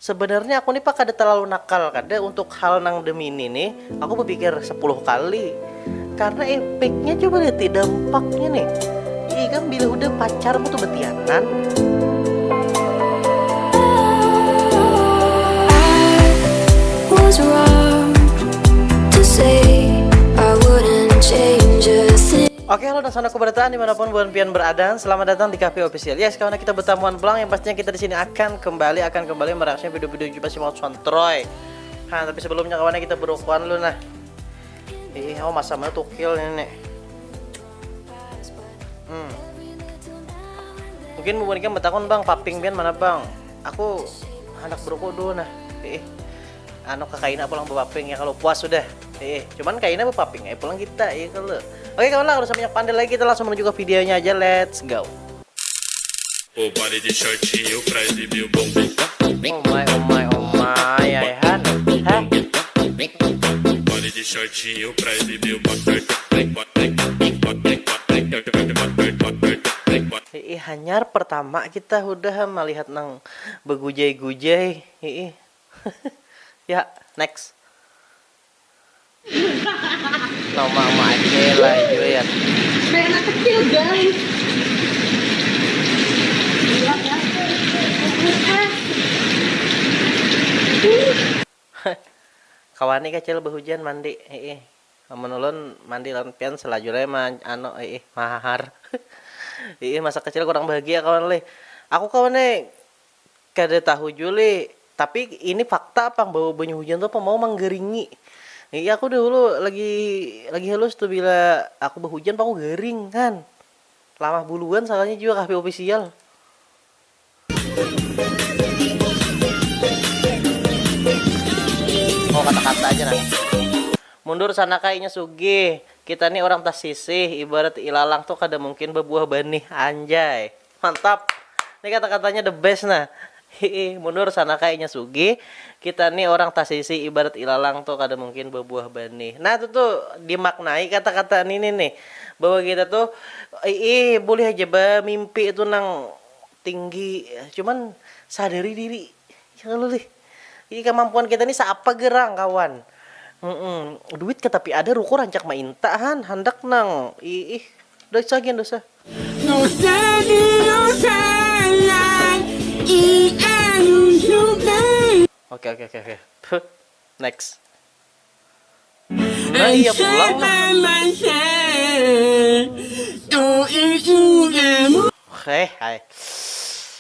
Sebenarnya aku nih pak kada terlalu nakal kada untuk hal nang demi ini nih. Aku berpikir 10 kali. Karena efeknya coba lihat dampaknya nih. Iya kan bila udah pacarmu tuh betianan. Was wrong to say I wouldn't change a thing. Oke, halo dan salam keberdataan dimanapun buan pian berada. Selamat datang di Cafe Official. Yes, kawan kita bertamuan pulang yang pastinya kita di sini akan kembali mereaksi video-video juga si mau Troy. Nah, tapi sebelumnya kawannya kita berukuan lu nah. Oh masa mana tuh kill ini nih. Mungkin memberikan betakon bang, paping pian mana bang? Aku anak beruku dulu nah. Anu kakaina pulang bapaping ya kalau puas sudah. Cuman kaina bapaping pulang kita ya kalau. Oke kawan lah, harus banyak pandai lagi, kita langsung menuju ke videonya aja, let's go. O baile de shortinho pra exibir o bumbum. Oh my, ayahan. Hah? Baile de shortinho pra exibir o bumbum. Hanyar pertama kita udah melihat nang begujai-gujai. Ya, next. Nama aja lah Julian. Kayak anak kecil guys. Kawani kecil berhujan mandi. Menulun mandi lan pian selajurnya anu mahar. Masa kecil kurang bahagia kawan le. Aku kawannya kada tahu Juli, tapi ini fakta apa bahwa banyu hujan tuh mau menggeringi. Iya aku dulu lagi halus tuh bila aku berhujan aku garing kan. Lama buluan salahnya juga Cafe Official. Oh kata-kata aja nah. Mundur sana kayaknya sugi. Kita nih orang tas sisih, ibarat ilalang tuh kada mungkin berbuah benih anjay. Mantap. Ini kata-katanya the best nah. Mundur sana kayaknya sugi. Kita nih orang tasisi ibarat ilalang tuh kada mungkin berbuah benih. Nah itu tuh dimaknai kata-kata ini nih bahwa kita tuh boleh aja mimpi itu nang tinggi, cuman sadari diri ya kalau ini kemampuan kita nih seapa gerang kawan. Duit ke tapi ada ruko rancak maintahan hendak nang dosa gian dosa. Oke. Next. Nah iya pulang lah. Hai.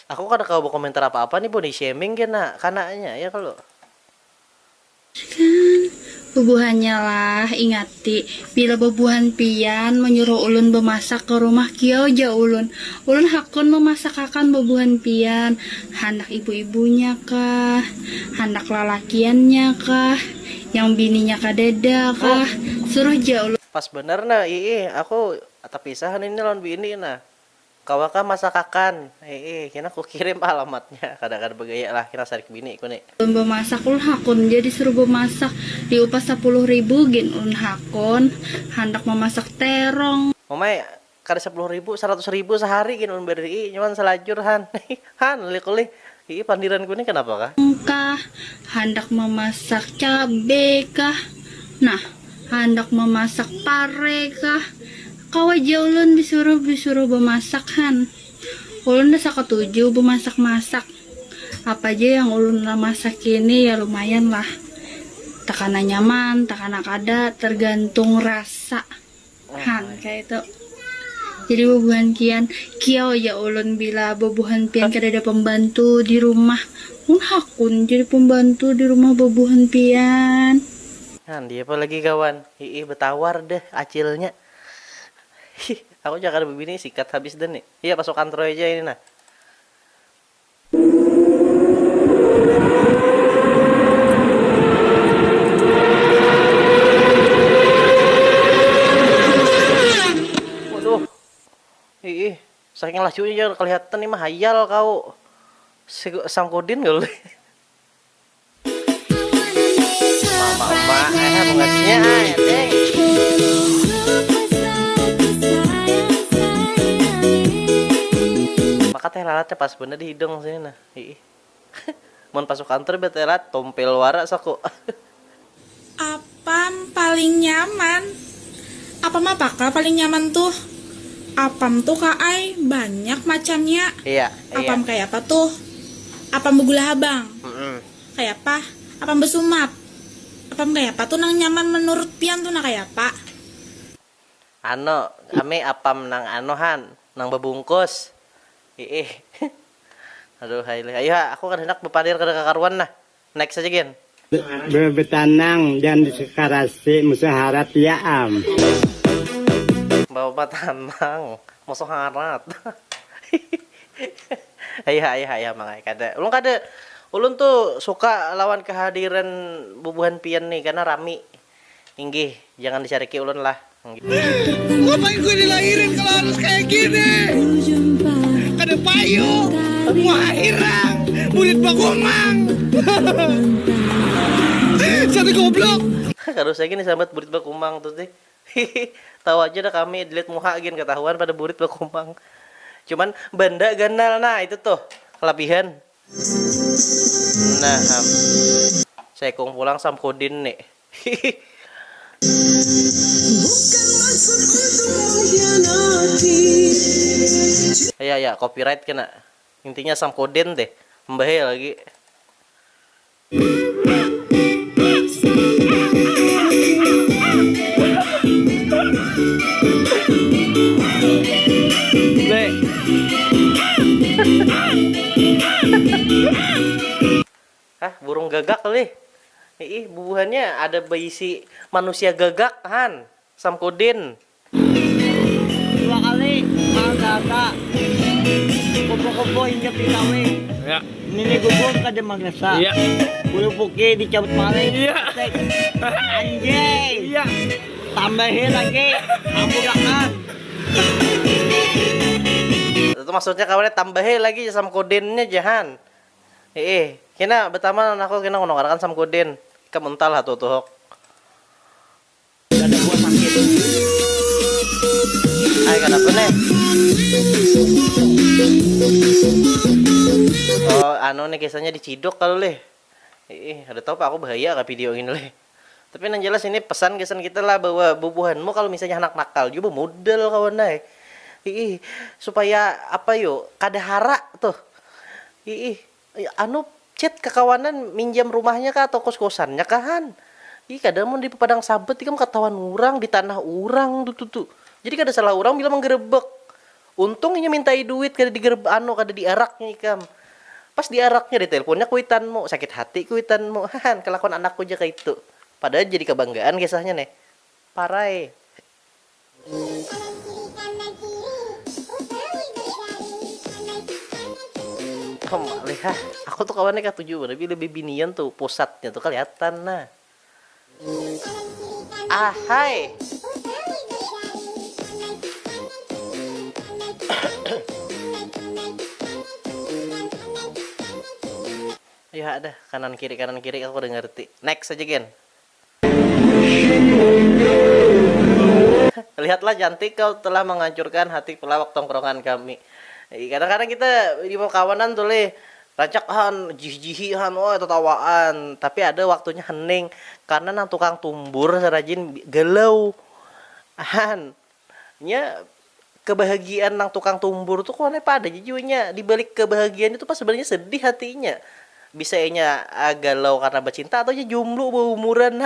Aku kada kau komentar apa-apa nih body shaming kena kanaknya ya kalau. Bubuhannya lah, ingati bila bubuhan pian menyuruh ulun bemasak ke rumah kiau ja ulun hakun memasak akan bubuhan pian, hendak ibu-ibunya kah, hendak lalakiannya kah, yang bininya kadeda kah, suruh ja ulun. Pas bener nah aku pisahan ini lawan bini nah. Kawaka masakakan. Kena aku kirim alamatnya. Kadang-kadang begaya lah kena sarik bini ku nih. Ulun bemasak ulun hakun jadi suruh bemasak diupah 10.000 gin ulun hakun hendak memasak terong. Mamai kada 10.000 100.000 sehari gin ulun beri cuman selajur han. Han lih pandiran ku nih kenapa kah? Kah hendak memasak cabe kah? Nah, hendak memasak pare kah? Kau aja ulun disuruh bemasakan. Ulun udah seketuju bemasak-masak. Apa aja yang ulun masak ini ya lumayan lah. Takana nyaman, takana kada, tergantung rasa. Kayak itu. Jadi bubuhan kiau ya ulun bila bubuhan pian kada ada pembantu di rumah. Ulun hakun jadi pembantu di rumah bubuhan pian. Dia apa lagi kawan? Betawar deh acilnya. Aku jangan begini sikat habis dan nih. Iya masuk kantor aja ini nah. Waduh. Saking lajunya jangan kelihatan nih mah hayal kau. Sangkudin gak lu? Mama mengasihnya deh. Maka teh lalatnya pas bener di hidung sini nah. Mun pasuk kantor betela tompel waras aku. Apam paling nyaman? Apam apa kah paling nyaman tuh? Apam tuh Ai banyak macamnya. Iya, Apam kayak apa tuh? Apam begula habang. Mm-mm. Kayak apa? Apam besumap. Apam kayak apa tuh nang nyaman menurut pian tuh nah kayak apa? Ano, kami apam nang anohan, nang bebungkus. Ih. Aduh, ayo aku kan hendak bepadir ke kakaruan nah. Next aja Gen. Betanang dan sekarasi musuh harat ya am. Bawa tanang, musuh harat. Ayah mangai kada. Ulun tuh suka lawan kehadiran bubuhan pian nih karena rami. Inggih, jangan dicariki ulun lah. Ngapain gue dilahirin kalau harus kayak gini? Ada payu, mahirang, murid bakomang. Satu goblok. Kalau saya gini sahabat burit bakumang tuh teh. Tahu aja dah kami dilihat muha gin ketahuan pada burit bakumang. Cuman banda ganal nah itu tuh kelebihan. Nah, saya kong pulang samkodin nih. Ya copyright kena. Intinya samkodin deh. Mbahaya lagi. Burung gagak kali. Bubuhannya ada berisi manusia gagak han. Samkodin. 2 kali mahal gagak. Kupo-kupo hingga pitawi. Ya. Nini gubong kada magnasa. Iya. Bulu puki dicabut maling. Iya. Anjay. Iya. Tambahin lagi. Ambulakan. Itu maksudnya kawannya tambahin lagi samkodinnya jahan. Kena betama aku kena ngonongarakan samkodin. Kemental hatu tuh. Gak ada buat sakit. Ay kenapa nih? Oh, nih kisahnya diciduk kalau leh. Ada tahu pak aku bahaya ke video ini leh. Tapi yang jelas ini pesan-kesan kita lah bahwa bubuhanmu kalau misalnya anak nakal juga modal kawan nai. Supaya apa yo kada hara tuh. Chat ke kawanan minjam rumahnya kah atau kos-kosannya kan? Kadang mau di padang sabet ikam ketahuan orang di tanah orang tuh. Jadi kada salah orang bilang menggerebek. Untung inya mintai duit kada digerebek kada diaraknya ikam. Pas diaraknya di teleponnya kuitanmu, sakit hati kuitanmu. Kelakuan anakku aja kayak itu. Padahal jadi kebanggaan kisahnya nih. Parai. Lihat, aku tuh kawannya ketujuh, tapi lebih binian tuh pusatnya tuh kelihatan nah. Hai. Ya ada kanan kiri aku udah ngerti. Next aja Gen. Lihatlah cantik kau telah menghancurkan hati pelawak tongkrongan kami. Kadang-kadang kita di kawanan tuh racakan jih-jihihan tertawaan, tapi ada waktunya hening karena nang tukang tumbur serajin galau. Kebahagiaan nang tukang tumbur tuh kok pada jijunya di balik kebahagiaan itu pas sebenarnya sedih hatinya. Bisa galau karena bercinta atau jomblo umuran.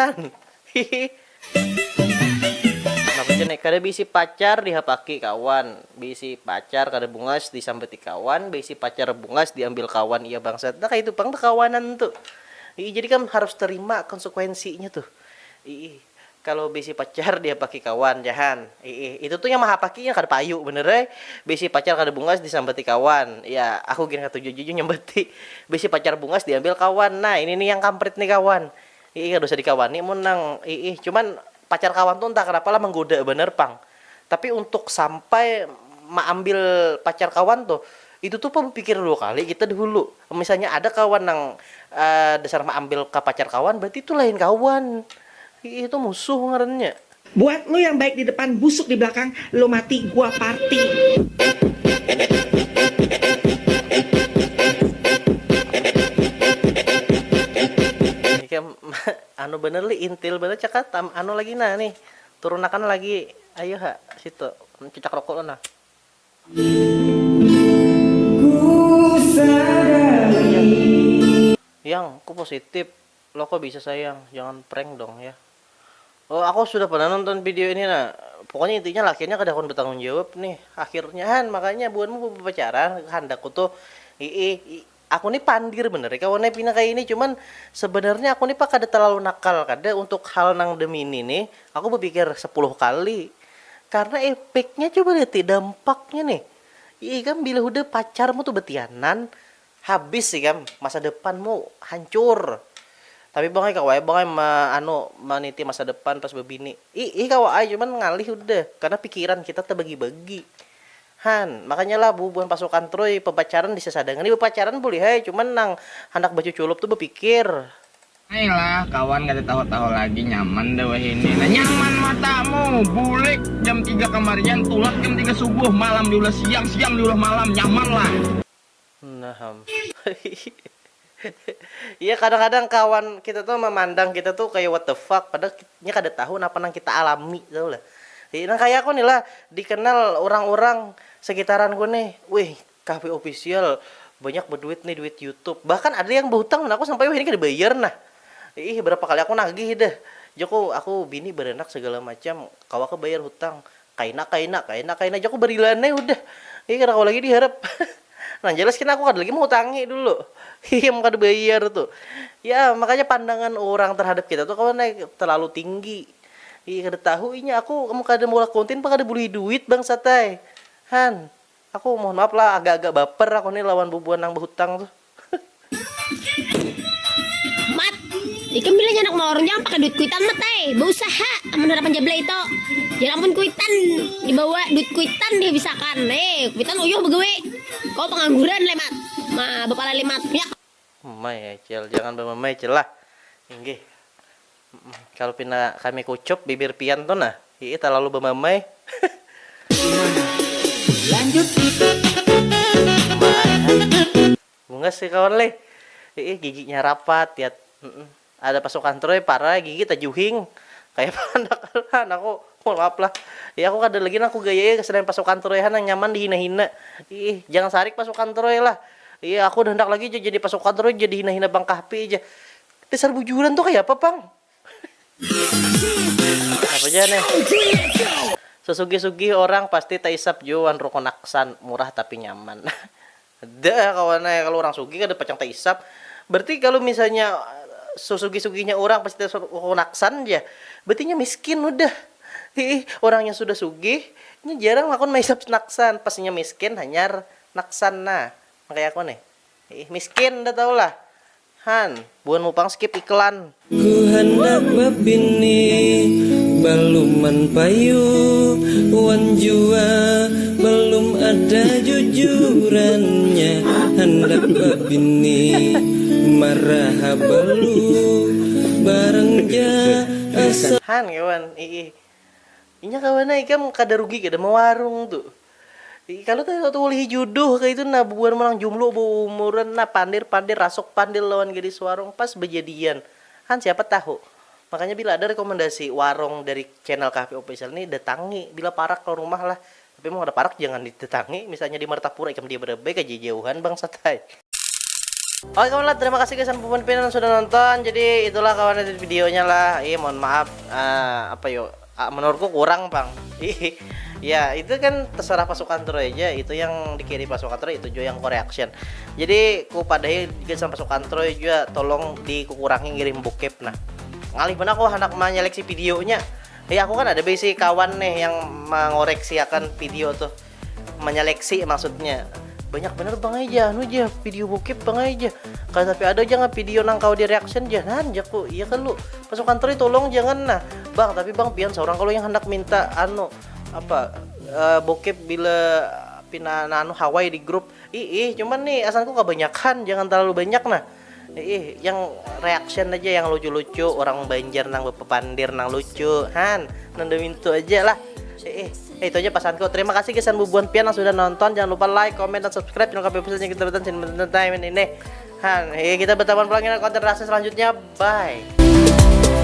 Kada bisi pacar dihapaki kawan, bisi pacar kada bungas disambeti kawan, bisi pacar bungas diambil kawan iya bangsat. Nah kayak itu bang kawanan tuh. Jadi kan harus terima konsekuensinya tuh. Kalau bisi pacar dihapaki kawan jahan. Itu tuh yang mahapakinya kada payu bener bisi pacar kada bungas disambeti kawan. Ya aku gini jujur nyambeti. Bisi pacar bungas diambil kawan. Nah ini nih yang kampret nih kawan. Kada usah dikawani menang. Cuman pacar kawan tuh entah kenapa lah menggoda bener pang. Tapi untuk sampai ambil pacar kawan tuh itu tuh pikir dulu kali kita dulu. Misalnya ada kawan yang dasar ambil ke pacar kawan berarti itu lain kawan. Itu musuh ngarannya. Buat lo yang baik di depan busuk di belakang, lo mati gua party. iya anu bener li intil bener cakat anu lagi nah nih turunakan lagi ayo ha situ cicak rokok lo nah yang aku positif lo kok bisa sayang jangan prank dong ya. Oh aku sudah pernah nonton video ini nah pokoknya intinya lakinya kada kon bertanggung jawab nih akhirnya Han makanya buanmu pacaran handakku tuh aku nih pandir bener kawannya pindah kayak ini cuman sebenarnya aku nih pak kada terlalu nakal kada untuk hal nang demi ini nih aku berpikir 10 kali karena efeknya coba lihat dampaknya nih kan bila udah pacarmu tuh betianan habis sih kan masa depanmu hancur. Tapi bang kawai bang maniti masa depan pas bebini kawai cuman ngalih udah karena pikiran kita terbagi-bagi Han makanya lah bubuan pasukan Troy pepacaran disesadangan ini pepacaran boleh hai cuman nang hendak baju culup tuh berpikir ayolah kawan gak tahu-tahu lagi nyaman deh ini nah, nyaman matamu bulik jam 3 kamarian tulat jam 3 subuh malam diulah siang siang diulah malam nyaman lah nah iya kadang-kadang kawan kita tuh memandang kita tuh kayak what the fuck padahal kita kada tahu apa yang kita alami tau lah. Nah kayak aku nih lah dikenal orang-orang sekitaran gue nih, wih Cafe Official banyak berduit nih duit YouTube bahkan ada yang berhutang nah aku sampai wah ini kada bayar nah berapa kali aku nagih dah Joko aku bini berenak segala macam kau aku bayar hutang kaina Joko berilannya udah karena kau lagi diharap nah jelas kan aku kada lagi mau utangi dulu mau kada bayar tuh ya makanya pandangan orang terhadap kita tuh kalau naik terlalu tinggi kada tahu ini aku kamu kada mau konten pak kada boleh duit bang satai Han aku mohon maaf lah agak-agak baper aku nih lawan bubuan nang berhutang tuh mat ikan bilangnya anak mau orang jangan pakai duit kuitan mat berusaha menerapan jabla itu jangan pun kuitan dibawa duit kuitan dia bisa kan kuitan uyuh begawe kau pengangguran lemat bapala lemat ya mamai cel jangan bermamai cel lah inggih kalau pina kami kucup bibir pian tuh nah terlalu bermamai lanjut bunga sih kawan le giginya rapat ya ada pasukan Troy parah gigi tajuhing kayak pandakan aku mohon maaf lah aku kada lagi aku gaya selain pasukan Troy yang nyaman dihina-hina jangan sarik pasukan Troy lah aku hendak lagi jadi pasukan Troy jadi hina-hina Bang Kahpi aja dasar bujuran tuh kayak apa bang apa aja nih sesugi-sugi orang pasti taisap juan rokok naksan murah tapi nyaman dah kawannya kalau orang sugi kada pacang taisap berarti kalau misalnya sesugi-suginya orang pasti rokok naksan aja berarti miskin udah orang yang sudah sugih ini jarang lakon maisap naksan pastinya miskin hanya naksan nah makanya aku nih miskin udah tau lah Han buan mupang skip iklan ku hendak bebini baluman payu wan jua belum ada jujurannya hendak bebini marah balu bareng ja asa Han kawan inya kawan ikam kada rugi kada mau warung tuh kalau tuh lihi jodoh kayak itu nah buan menang jumlah umuran nah pandir rasuk pandir lawan gadis warung pas berjadian Han siapa tahu makanya bila ada rekomendasi warung dari channel Cafe Official ini datangi bila parak ke rumah lah tapi mau ada parak jangan didatangi misalnya di Martapura ikam dia berbaik aja jauhan bang satai. Oke kawan lah terima kasih guys bubuan pian sudah nonton jadi itulah kawan dari videonya lah mohon maaf menurutku kurang bang ya itu kan terserah pasukan Troy aja itu yang dikirim pasukan Troy itu juga yang reaction jadi ku padahal juga sama pasukan Troy juga tolong dikurangi ngirim bokep nah ngalih benar aku hendak menyeleksi videonya aku kan ada basic kawan nih yang mengoreksi akan video tuh menyeleksi maksudnya banyak bener bang aja aja video bokep bang aja kalau tapi ada jangan video nang kau di reaction jangan jaku iya kan lu pasukan Troy tolong jangan nah bang tapi bang pian seorang kalau yang hendak minta bokep bila pina Hawaii di grup cuman nih asalku kebanyakan jangan terlalu banyak nah yang reaction aja yang lucu-lucu orang Banjar nang bepepandir nang lucu Han nanda mintu aja lah itu aja pesanku terima kasih guys bubuan pian yang sudah nonton jangan lupa like comment dan subscribe channel Cafe Official kita tonton ini Han, kita bertemu lagi dengan konten rasa selanjutnya. Bye.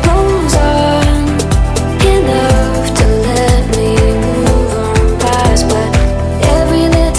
Close